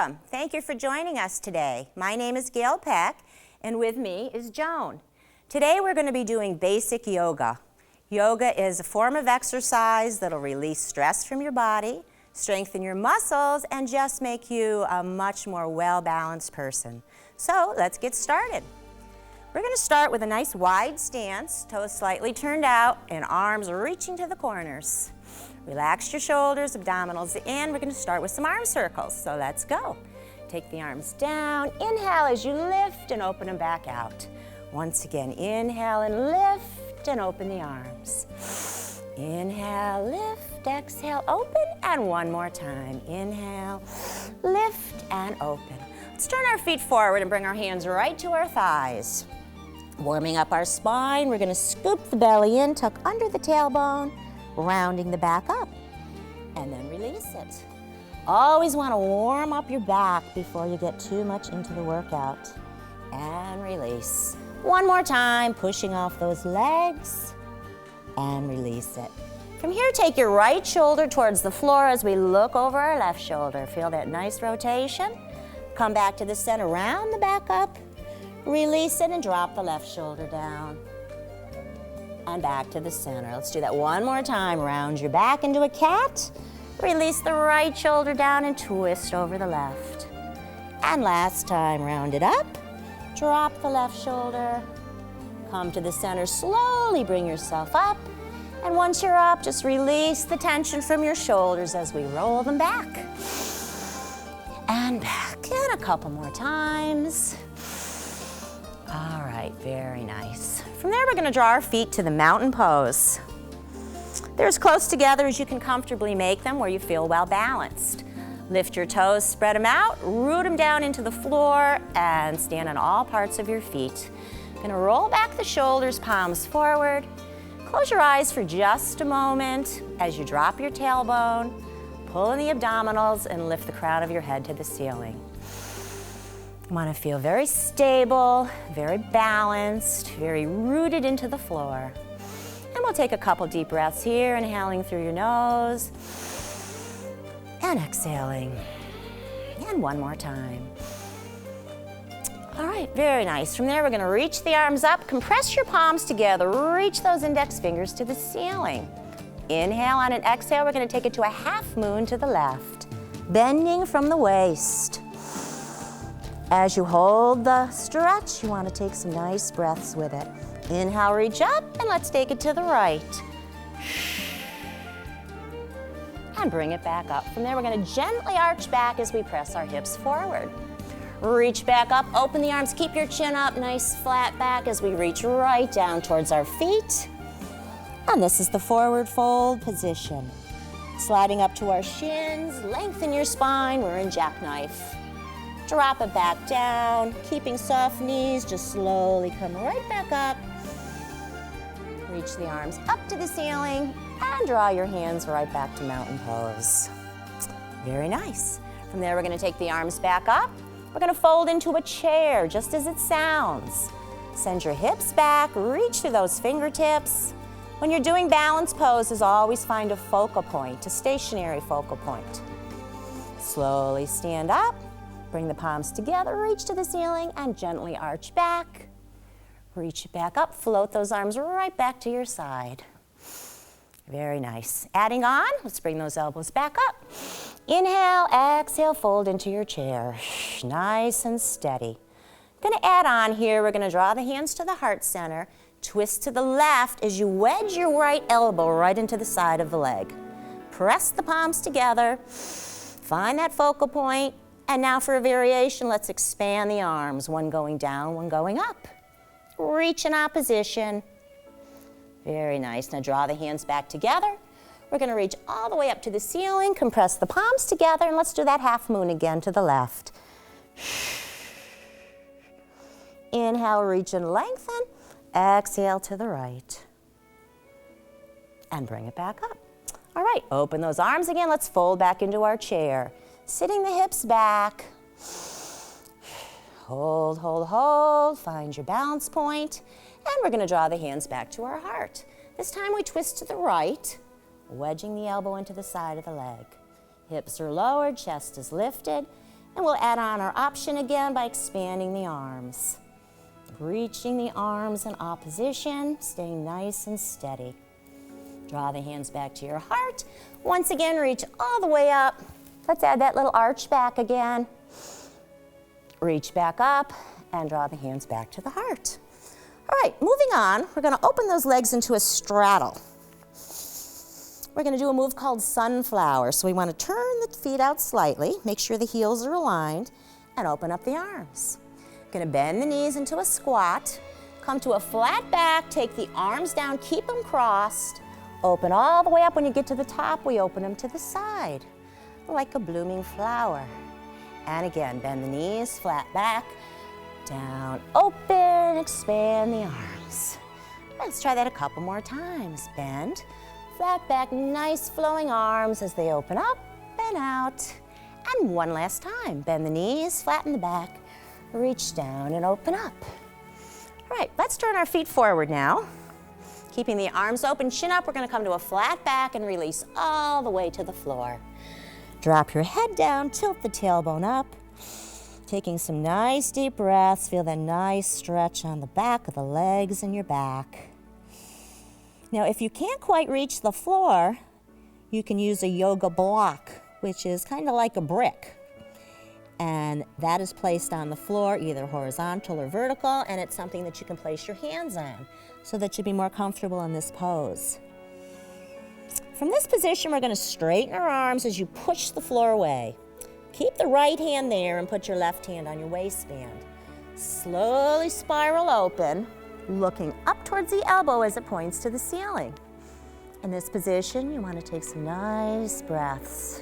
Welcome. Thank you for joining us today. My name is Gail Peck, and with me is Joan. Today we're going to be doing basic yoga. Yoga is a form of exercise that'll release stress from your body, strengthen your muscles, and just make you a much more well-balanced person. So let's get started. We're going to start with a nice wide stance, toes slightly turned out, and arms reaching to the corners. Relax your shoulders, abdominals in. We're going to start with some arm circles, so let's go. Take the arms down. Inhale as you lift and open them back out. Once again, inhale and lift and open the arms. Inhale, lift, exhale, open, and one more time. Inhale, lift, and open. Let's turn our feet forward and bring our hands right to our thighs. Warming up our spine, we're going to scoop the belly in, tuck under the tailbone, rounding the back up, and then release it. Always want to warm up your back before you get too much into the workout. And release. One more time, pushing off those legs, and release it. From here, take your right shoulder towards the floor as we look over our left shoulder. Feel that nice rotation. Come back to the center, round the back up, release it, and drop the left shoulder down. And back to the center. Let's do that one more time. Round your back into a cat. Release the right shoulder down and twist over the left. And last time, round it up. Drop the left shoulder. Come to the center. Slowly bring yourself up. And once you're up, just release the tension from your shoulders as we roll them back. And back. And a couple more times. All right, very nice. From there, we're going to draw our feet to the mountain pose. They're as close together as you can comfortably make them where you feel well balanced. Lift your toes, spread them out, root them down into the floor, and stand on all parts of your feet. Going to roll back the shoulders, palms forward. Close your eyes for just a moment as you drop your tailbone, pull in the abdominals, and lift the crown of your head to the ceiling. You want to feel very stable, very balanced, very rooted into the floor. And we'll take a couple deep breaths here, inhaling through your nose and exhaling. And one more time. All right, very nice. From there, we're going to reach the arms up, compress your palms together, reach those index fingers to the ceiling. Inhale on an exhale, we're going to take it to a half moon to the left, bending from the waist. As you hold the stretch, you want to take some nice breaths with it. Inhale, reach up, and let's take it to the right. And bring it back up. From there, we're going to gently arch back as we press our hips forward. Reach back up, open the arms, keep your chin up, nice flat back as we reach right down towards our feet. And this is the forward fold position. Sliding up to our shins, lengthen your spine, we're in jackknife. Drop it back down, keeping soft knees, just slowly come right back up. Reach the arms up to the ceiling and draw your hands right back to mountain pose. Very nice. From there, we're going to take the arms back up. We're going to fold into a chair, just as it sounds. Send your hips back, reach through those fingertips. When you're doing balance poses, always find a focal point, a stationary focal point. Slowly stand up. Bring the palms together, reach to the ceiling, and gently arch back. Reach it back up, float those arms right back to your side. Very nice. Adding on, let's bring those elbows back up. Inhale, exhale, fold into your chair. Nice and steady. Going to add on here, we're going to draw the hands to the heart center, twist to the left as you wedge your right elbow right into the side of the leg. Press the palms together, find that focal point. And now for a variation, let's expand the arms, one going down, one going up. Reach in opposition. Very nice. Now draw the hands back together. We're going to reach all the way up to the ceiling, compress the palms together, and let's do that half moon again to the left. Inhale, reach and lengthen. Exhale to the right. And bring it back up. All right, open those arms again. Let's fold back into our chair. Sitting the hips back. Hold, hold, hold. Find your balance point. And we're going to draw the hands back to our heart. This time we twist to the right, wedging the elbow into the side of the leg. Hips are lowered, chest is lifted. And we'll add on our option again by expanding the arms. Reaching the arms in opposition, staying nice and steady. Draw the hands back to your heart. Once again, reach all the way up. Let's add that little arch back again. Reach back up and draw the hands back to the heart. All right, moving on, we're gonna open those legs into a straddle. We're gonna do a move called sunflower. So we wanna turn the feet out slightly, make sure the heels are aligned, and open up the arms. Gonna bend the knees into a squat, come to a flat back, take the arms down, keep them crossed, open all the way up. When you get to the top, we open them to the side, like a blooming flower. And again, bend the knees, flat back, down, open, expand the arms. Let's try that a couple more times. Bend, flat back, nice flowing arms as they open up and out. And one last time, bend the knees, flatten the back, reach down and open up. All right, let's turn our feet forward now. Keeping the arms open, chin up, we're gonna come to a flat back and release all the way to the floor. Drop your head down, tilt the tailbone up. Taking some nice deep breaths, feel that nice stretch on the back of the legs and your back. Now, if you can't quite reach the floor, you can use a yoga block, which is kind of like a brick. And that is placed on the floor, either horizontal or vertical, and it's something that you can place your hands on so that you'll be more comfortable in this pose. From this position, we're going to straighten our arms as you push the floor away. Keep the right hand there and put your left hand on your waistband. Slowly spiral open, looking up towards the elbow as it points to the ceiling. In this position, you want to take some nice breaths.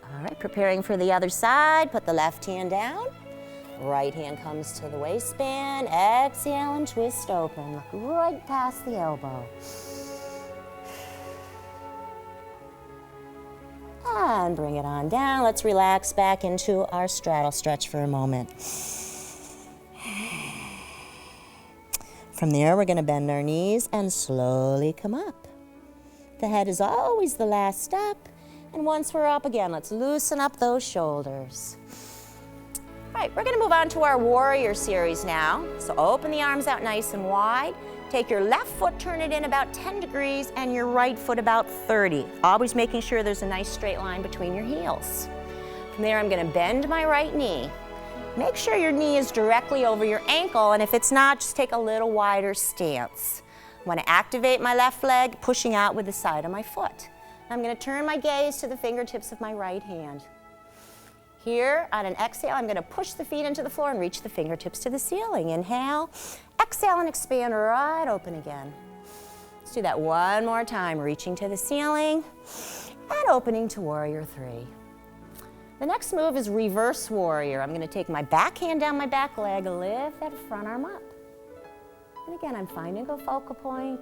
All right, preparing for the other side, put the left hand down. Right hand comes to the waistband. Exhale and twist open. Look right past the elbow. And bring it on down. Let's relax back into our straddle stretch for a moment. From there, we're going to bend our knees and slowly come up. The head is always the last step. And once we're up again, let's loosen up those shoulders. All right, we're gonna move on to our warrior series now. So open the arms out nice and wide. Take your left foot, turn it in about 10 degrees, and your right foot about 30. Always making sure there's a nice straight line between your heels. From there, I'm gonna bend my right knee. Make sure your knee is directly over your ankle, and if it's not, just take a little wider stance. I wanna activate my left leg, pushing out with the side of my foot. I'm going to turn my gaze to the fingertips of my right hand. Here, on an exhale, I'm going to push the feet into the floor and reach the fingertips to the ceiling. Inhale, exhale, and expand right open again. Let's do that one more time, reaching to the ceiling and opening to Warrior 3. The next move is Reverse Warrior. I'm going to take my back hand down my back leg, lift that front arm up. And again, I'm finding a focal point.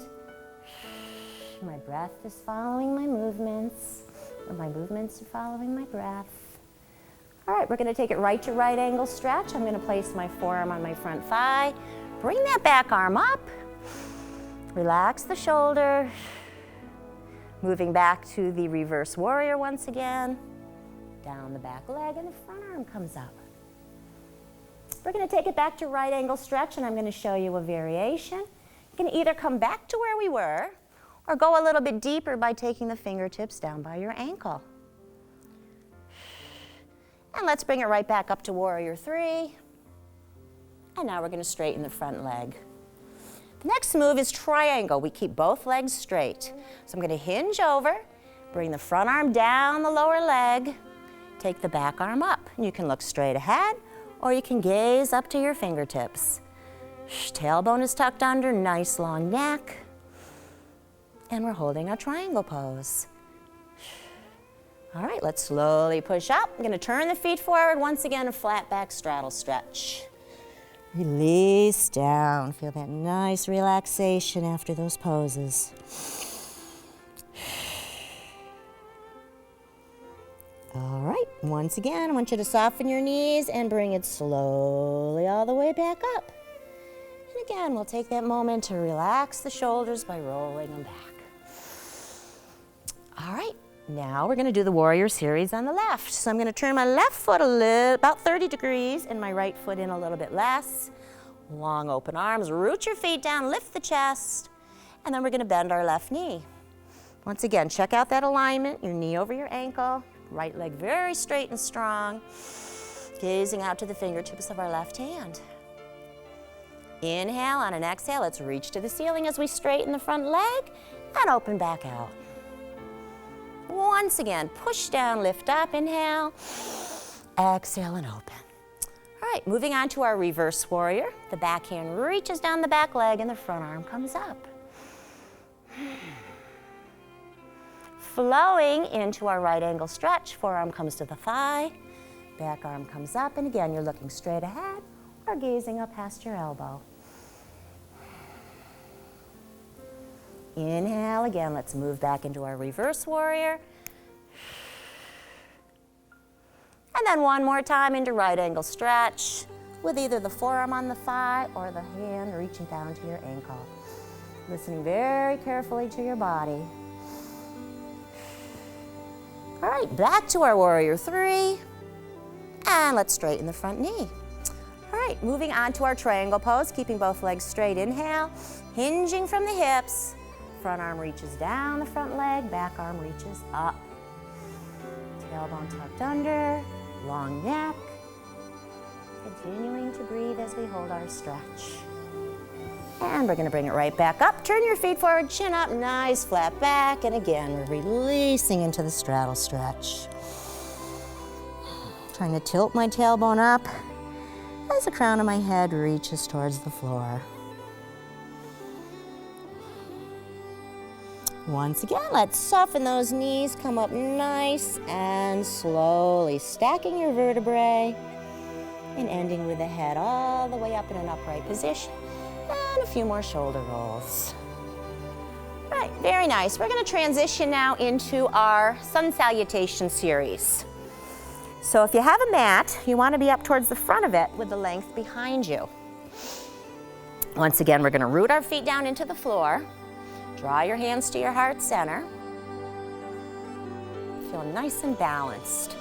My breath is following my movements, or my movements are following my breath. All right, we're going to take it right to right angle stretch. I'm going to place my forearm on my front thigh. Bring that back arm up. Relax the shoulder. Moving back to the Reverse Warrior once again. Down the back leg and the front arm comes up. We're going to take it back to right angle stretch, and I'm going to show you a variation. You can either come back to where we were, or go a little bit deeper by taking the fingertips down by your ankle. And let's bring it right back up to Warrior 3. And now we're going to straighten the front leg. The next move is triangle. We keep both legs straight. So I'm going to hinge over, bring the front arm down the lower leg, take the back arm up. And you can look straight ahead, or you can gaze up to your fingertips. Tailbone is tucked under, nice long neck. And we're holding our triangle pose. All right, let's slowly push up. I'm going to turn the feet forward. Once again, a flat back straddle stretch. Release down. Feel that nice relaxation after those poses. All right, once again, I want you to soften your knees and bring it slowly all the way back up. And again, we'll take that moment to relax the shoulders by rolling them back. All right, Now we're gonna do the warrior series on the left. So I'm gonna turn my left foot about 30 degrees and my right foot in a little bit less. Long open arms, root your feet down, lift the chest, and then we're gonna bend our left knee. Once again, check out that alignment, your knee over your ankle, right leg very straight and strong, gazing out to the fingertips of our left hand. Inhale, on an exhale, let's reach to the ceiling as we straighten the front leg and open back out. Once again, push down, lift up, inhale, exhale and open. All right, moving on to our reverse warrior. The back hand reaches down the back leg and the front arm comes up. Flowing into our right angle stretch, forearm comes to the thigh, back arm comes up, and again, you're looking straight ahead or gazing up past your elbow. Inhale, again, let's move back into our reverse warrior. And then one more time into right angle stretch with either the forearm on the thigh or the hand reaching down to your ankle. Listening very carefully to your body. All right, back to our warrior three. And let's straighten the front knee. All right, moving on to our triangle pose, keeping both legs straight. Inhale, hinging from the hips. Front arm reaches down the front leg, back arm reaches up. Tailbone tucked under, long neck. Continuing to breathe as we hold our stretch. And we're gonna bring it right back up. Turn your feet forward, chin up, nice flat back. And again, we're releasing into the straddle stretch. Trying to tilt my tailbone up as the crown of my head reaches towards the floor. Once again, let's soften those knees, come up nice and slowly, stacking your vertebrae and ending with the head all the way up in an upright position. And a few more shoulder rolls. Right, very nice. We're gonna transition now into our sun salutation series. So if you have a mat, you wanna be up towards the front of it with the length behind you. Once again, we're gonna root our feet down into the floor. Draw your hands to your heart center. Feel nice and balanced.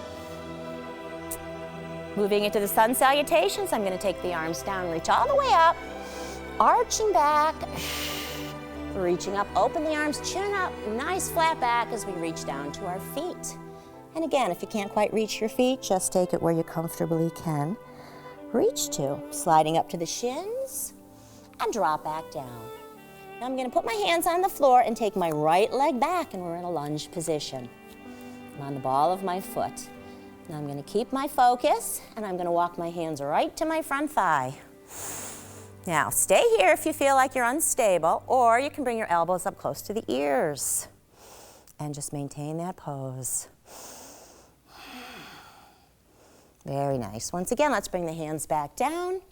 Moving into the sun salutations, I'm going to take the arms down, reach all the way up, arching back, reaching up, open the arms, chin up, nice flat back as we reach down to our feet. And again, if you can't quite reach your feet, just take it where you comfortably can reach to. Sliding up to the shins and drop back down. Now I'm going to put my hands on the floor and take my right leg back, and we're in a lunge position. I'm on the ball of my foot. Now I'm going to keep my focus, and I'm going to walk my hands right to my front thigh. Now stay here if you feel like you're unstable, or you can bring your elbows up close to the ears and just maintain that pose. Very nice. Once again, let's bring the hands back down,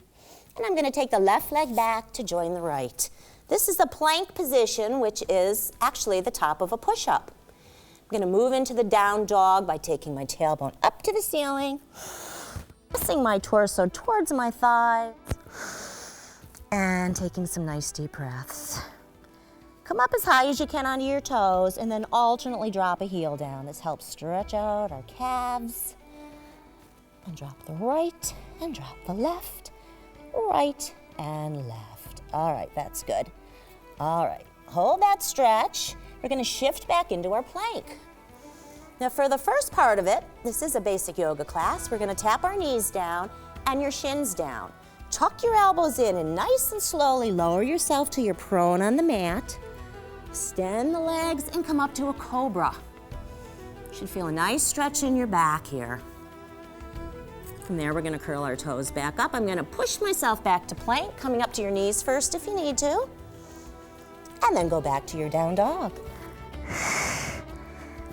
and I'm going to take the left leg back to join the right. This is a plank position, which is actually the top of a push-up. I'm going to move into the down dog by taking my tailbone up to the ceiling, pressing my torso towards my thighs, and taking some nice deep breaths. Come up as high as you can onto your toes, and then alternately drop a heel down. This helps stretch out our calves. And drop the right, and drop the left, right, and left. All right, that's good. All right, hold that stretch. We're going to shift back into our plank. Now for the first part of it, this is a basic yoga class. We're going to tap our knees down and your shins down. Tuck your elbows in and nice and slowly lower yourself till you're prone on the mat. Extend the legs and come up to a cobra. You should feel a nice stretch in your back here. From there, we're going to curl our toes back up. I'm going to push myself back to plank, coming up to your knees first if you need to, and then go back to your down dog.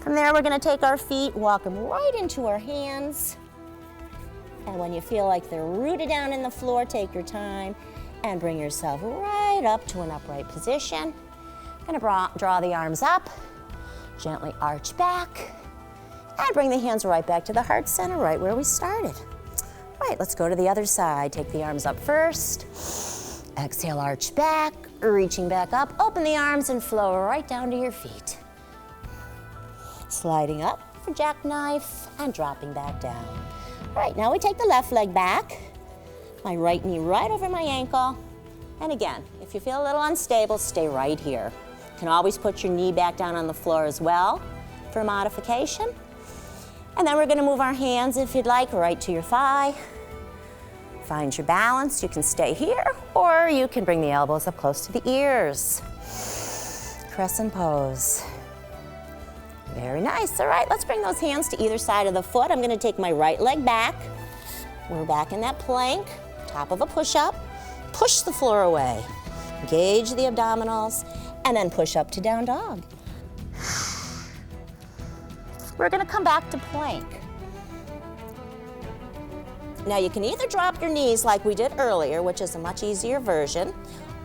From there, we're going to take our feet, walk them right into our hands, and when you feel like they're rooted down in the floor, take your time and bring yourself right up to an upright position. I'm going to draw the arms up, gently arch back, and bring the hands right back to the heart center, right where we started. Right, let's go to the other side. Take the arms up first. Exhale, arch back, reaching back up. Open the arms and flow right down to your feet. sliding up for jackknife and dropping back down. All right, now we take the left leg back, my right knee right over my ankle. And again, if you feel a little unstable, stay right here. You can always put your knee back down on the floor as well for modification. And then we're gonna move our hands, if you'd like, right to your thigh. Find your balance. You can stay here, or you can bring the elbows up close to the ears. Crescent pose. Very nice. All right, let's bring those hands to either side of the foot. I'm gonna take my right leg back. We're back in that plank, top of a push-up. Push the floor away. Engage the abdominals, and then push up to down dog. We're gonna come back to plank. Now you can either drop your knees like we did earlier, which is a much easier version,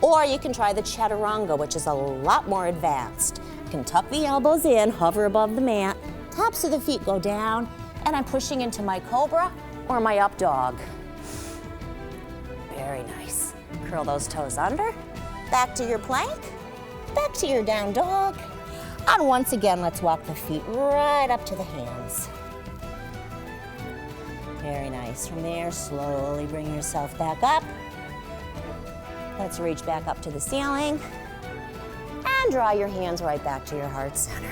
or you can try the chaturanga, which is a lot more advanced. You can tuck the elbows in, hover above the mat, tops of the feet go down, and I'm pushing into my cobra or my up dog. Very nice. Curl those toes under, back to your plank, back to your down dog, and once again, let's walk the feet right up to the hands. Very nice. From there, slowly bring yourself back up. Let's reach back up to the ceiling and draw your hands right back to your heart center.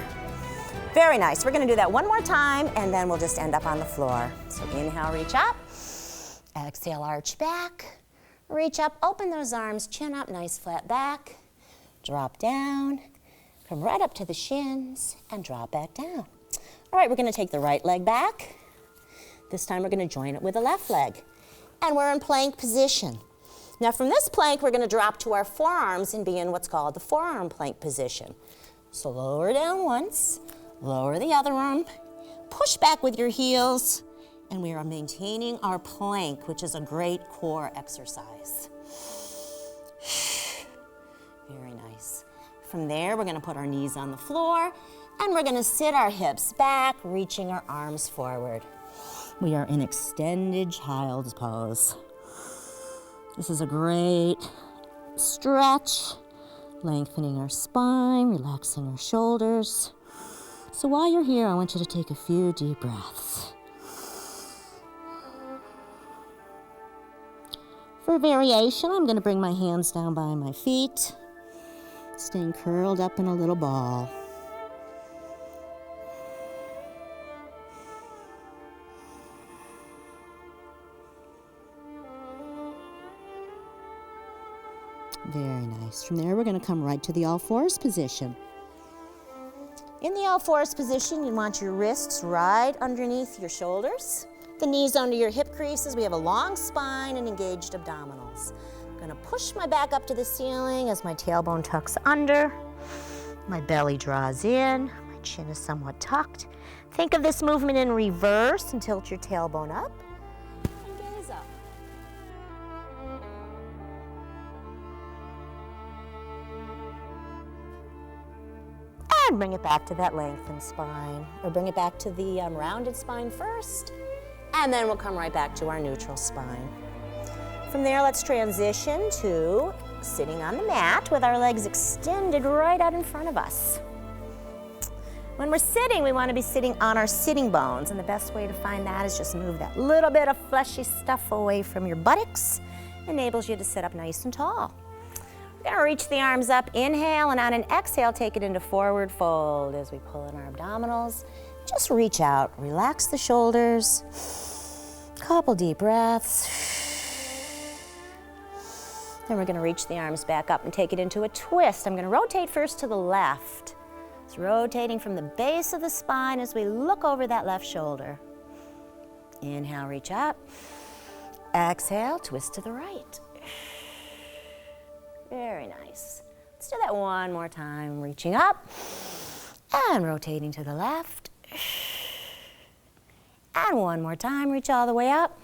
Very nice. We're gonna do that one more time and then we'll just end up on the floor. So inhale, reach up. Exhale, arch back. Reach up, open those arms, chin up, nice flat back. Drop down, come right up to the shins and drop back down. All right, we're gonna take the right leg back. This time we're gonna join it with the left leg. And we're in plank position. Now from this plank, we're gonna drop to our forearms and be in what's called the forearm plank position. So lower down once, lower the other arm, push back with your heels, and we are maintaining our plank, which is a great core exercise. Very nice. From there, we're gonna put our knees on the floor, and we're gonna sit our hips back, reaching our arms forward. We are in extended child's pose. This is a great stretch, lengthening our spine, relaxing our shoulders. So while you're here, I want you to take a few deep breaths. For variation, I'm going to bring my hands down by my feet, staying curled up in a little ball. Very nice. From there, we're going to come right to the all fours position. In the all fours position, you want your wrists right underneath your shoulders, the knees under your hip creases. We have a long spine and engaged abdominals. I'm going to push my back up to the ceiling as my tailbone tucks under. My belly draws in. My chin is somewhat tucked. Think of this movement in reverse and tilt your tailbone up and gaze up. And bring it back to that lengthened spine, or bring it back to the rounded spine first, and then we'll come right back to our neutral spine. From there, let's transition to sitting on the mat with our legs extended right out in front of us. When we're sitting, we want to be sitting on our sitting bones, and the best way to find that is just move that little bit of fleshy stuff away from your buttocks. Enables you to sit up nice and tall. We're gonna reach the arms up, inhale, and on an exhale, take it into forward fold as we pull in our abdominals. Just reach out, relax the shoulders. Couple deep breaths. Then we're gonna reach the arms back up and take it into a twist. I'm gonna rotate first to the left. It's rotating from the base of the spine as we look over that left shoulder. Inhale, reach up. Exhale, twist to the right. Very nice. Let's do that one more time. Reaching up and rotating to the left. And one more time, reach all the way up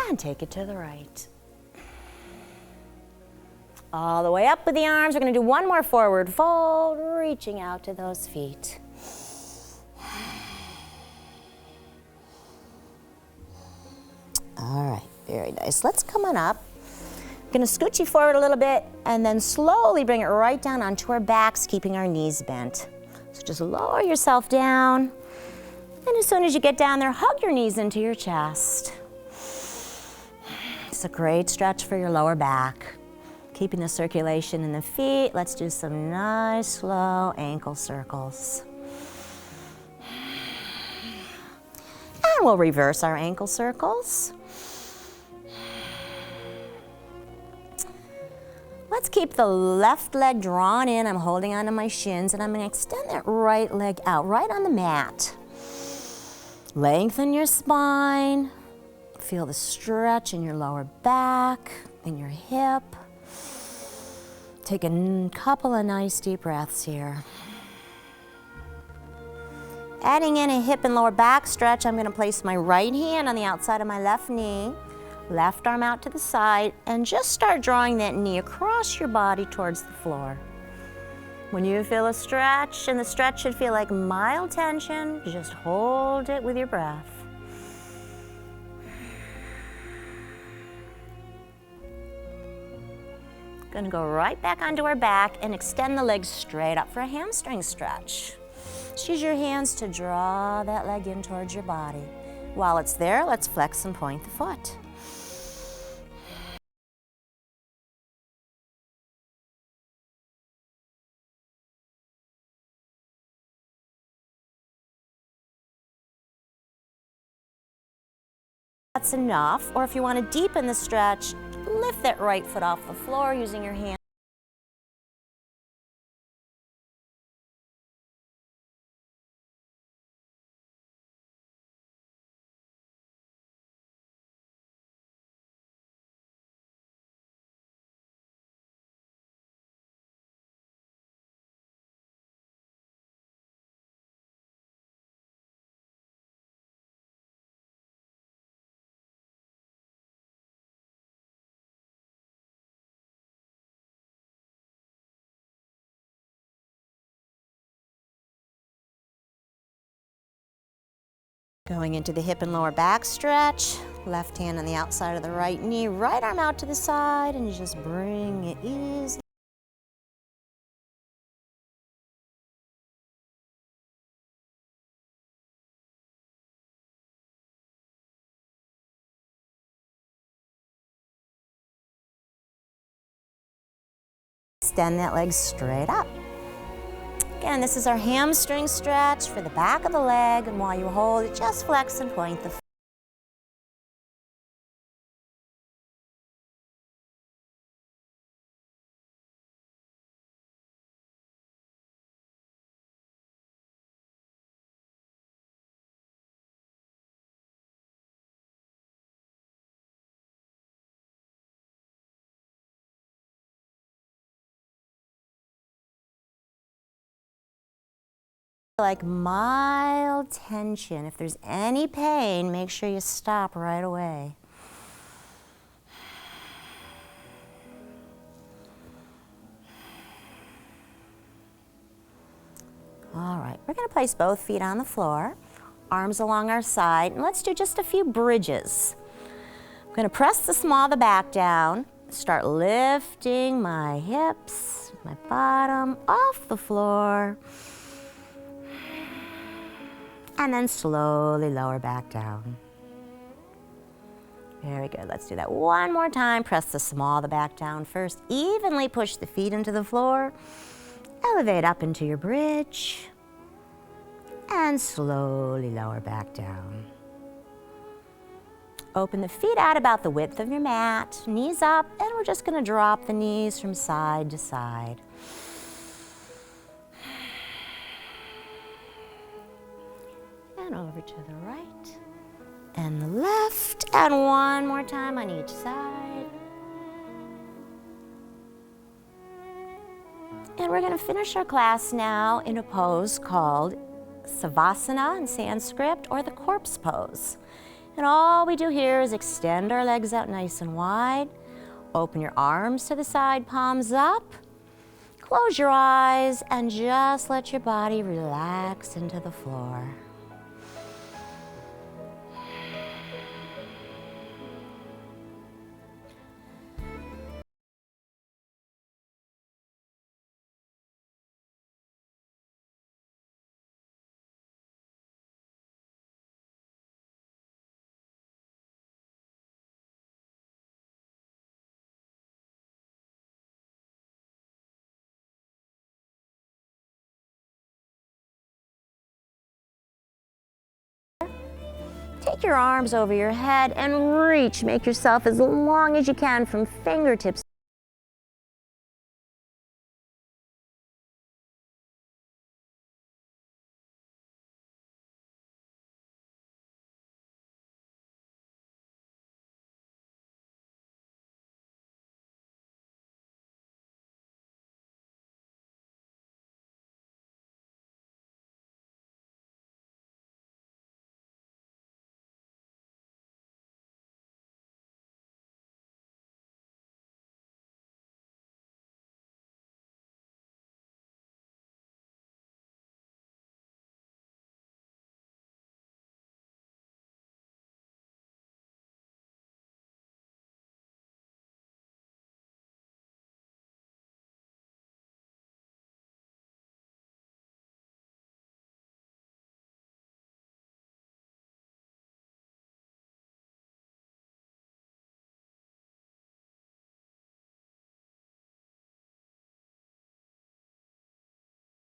and take it to the right. All the way up with the arms. We're going to do one more forward fold, reaching out to those feet. All right, very nice. Let's come on up. Going to scooch you forward a little bit and then slowly bring it right down onto our backs, keeping our knees bent. So just lower yourself down. And as soon as you get down there, hug your knees into your chest. It's a great stretch for your lower back. Keeping the circulation in the feet. Let's do some nice, slow ankle circles. And we'll reverse our ankle circles. Let's keep the left leg drawn in. I'm holding onto my shins, and I'm going to extend that right leg out, right on the mat. Lengthen your spine. Feel the stretch in your lower back, in your hip. Take a couple of nice deep breaths here. Adding in a hip and lower back stretch, I'm going to place my right hand on the outside of my left knee, left arm out to the side, and just start drawing that knee across your body towards the floor. When you feel a stretch, and the stretch should feel like mild tension, just hold it with your breath. Gonna go right back onto our back and extend the legs straight up for a hamstring stretch. Just use your hands to draw that leg in towards your body. While it's there, let's flex and point the foot. That's enough, or if you want to deepen the stretch, lift that right foot off the floor using your hand. Going into the hip and lower back stretch, left hand on the outside of the right knee, right arm out to the side, and you just bring it easy. Extend that leg straight up. Again, this is our hamstring stretch for the back of the leg, and while you hold it, just flex and point the foot. Like mild tension. If there's any pain, make sure you stop right away. All right, we're going to place both feet on the floor, arms along our side, and let's do just a few bridges. I'm going to press the small of the back down, start lifting my hips, my bottom off the floor, and then slowly lower back down. Very good. Let's do that one more time. Press the small of the back down first. Evenly push the feet into the floor. Elevate up into your bridge. And slowly lower back down. Open the feet out about the width of your mat. Knees up, and we're just going to drop the knees from side to side. And over to the right and the left, and one more time on each side. And we're going to finish our class now in a pose called Savasana in Sanskrit, or the corpse pose. And all we do here is extend our legs out nice and wide, open your arms to the side, palms up, close your eyes, and just let your body relax into the floor. take your arms over your head and reach. Make yourself as long as you can from fingertips.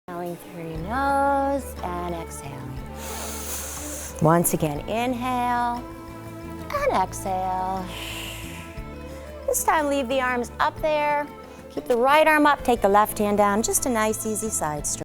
Inhaling through your nose and exhaling. Once again, inhale and exhale. This time, leave the arms up there. Keep the right arm up, take the left hand down. Just a nice, easy side stretch.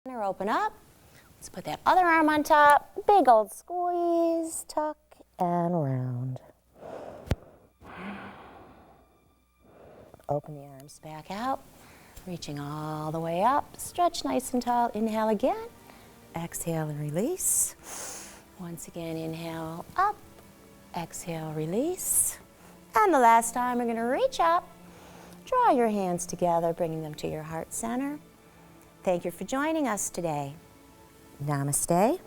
Open up. Let's put that other arm on top. Big old squeeze, tuck, and round. Open the arms back out, reaching all the way up. Stretch nice and tall. Inhale again. Exhale and release. Once again, inhale up. Exhale, release. And the last time, we're going to reach up. Draw your hands together, bringing them to your heart center. Thank you for joining us today. Namaste.